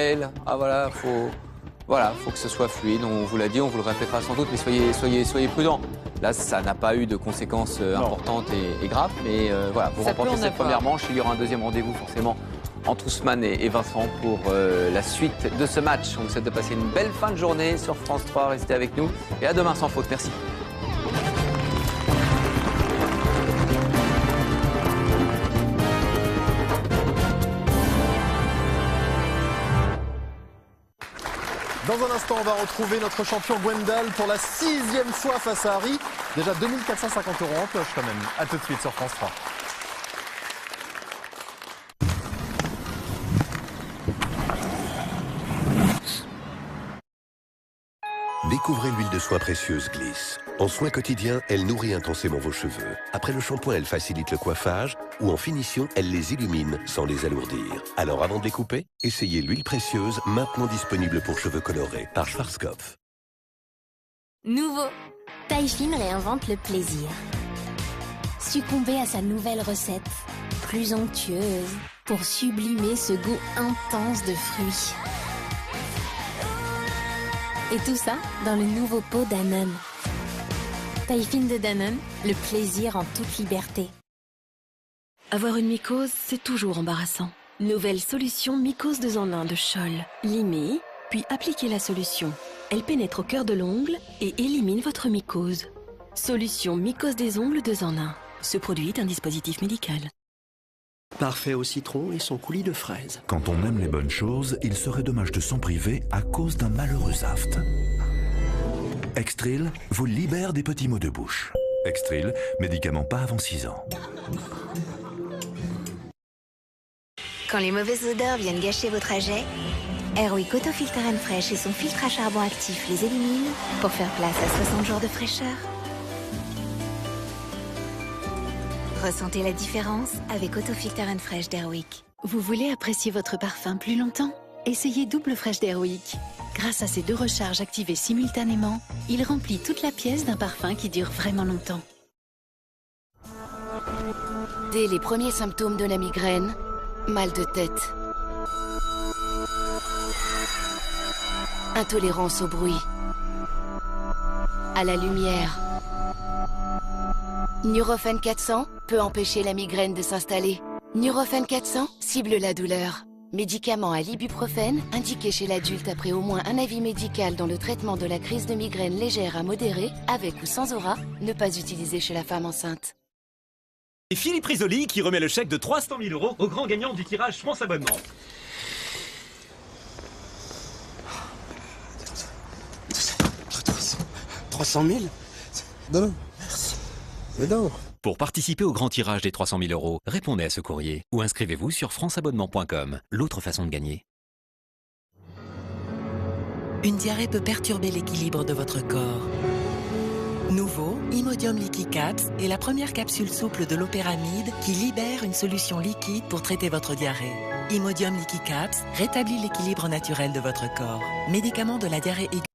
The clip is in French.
Ah voilà, faut que ce soit fluide, on vous l'a dit, on vous le répétera sans doute, mais soyez prudents. Là, ça n'a pas eu de conséquences importantes et graves, mais voilà, vous remportez cette première manche, il y aura un deuxième rendez-vous forcément entre Ousmane et Vincent pour la suite de ce match. On vous souhaite de passer une belle fin de journée sur France 3, restez avec nous et à demain sans faute, merci. Dans un instant, on va retrouver notre champion Gwendal pour la 6e fois face à Harry. Déjà 2450 € en poche quand même. A tout de suite sur France 3. Découvrez l'huile de soin précieuse Gliss. En soins quotidiens, elle nourrit intensément vos cheveux. Après le shampoing, elle facilite le coiffage ou en finition, elle les illumine sans les alourdir. Alors avant de les couper, essayez l'huile précieuse maintenant disponible pour cheveux colorés par Schwarzkopf. Nouveau, Taille-Fine réinvente le plaisir. Succombez à sa nouvelle recette, plus onctueuse, pour sublimer ce goût intense de fruits. Et tout ça dans le nouveau pot Danone. Taille-Fine de Danone, le plaisir en toute liberté. Avoir une mycose, c'est toujours embarrassant. Nouvelle solution mycose 2 en 1 de Scholl. Limez, puis appliquez la solution. Elle pénètre au cœur de l'ongle et élimine votre mycose. Solution mycose des ongles 2 en 1. Ce produit est un dispositif médical. Parfait au citron et son coulis de fraises. Quand on aime les bonnes choses, il serait dommage de s'en priver à cause d'un malheureux aft. Extril vous libère des petits maux de bouche. Extril, médicament pas avant 6 ans. Quand les mauvaises odeurs viennent gâcher vos trajets, Airwick Autofilter & Fresh et son filtre à charbon actif les éliminent pour faire place à 60 jours de fraîcheur. Ressentez la différence avec Autofilter & Fresh d'Airwick. Vous voulez apprécier votre parfum plus longtemps? Essayez Double Fresh d'Airwick. Grâce à ces 2 recharges activées simultanément, il remplit toute la pièce d'un parfum qui dure vraiment longtemps. Dès les premiers symptômes de la migraine, mal de tête, intolérance au bruit, à la lumière. Nurofen 400 peut empêcher la migraine de s'installer. Nurofen 400 cible la douleur. Médicament à l'ibuprofène, indiqué chez l'adulte après au moins un avis médical dans le traitement de la crise de migraine légère à modérée, avec ou sans aura, ne pas utilisé chez la femme enceinte. Et Philippe Risoli qui remet le chèque de 300 000 € au grand gagnant du tirage France Abonnement. 300 000 Non, merci. Mais non. Pour participer au grand tirage des 300 000 €, répondez à ce courrier ou inscrivez-vous sur franceabonnement.com. L'autre façon de gagner. Une diarrhée peut perturber l'équilibre de votre corps. Nouveau, Imodium Liquid Caps est la première capsule souple de l'opéramide qui libère une solution liquide pour traiter votre diarrhée. Imodium Liquid Caps rétablit l'équilibre naturel de votre corps. Médicament de la diarrhée aiguë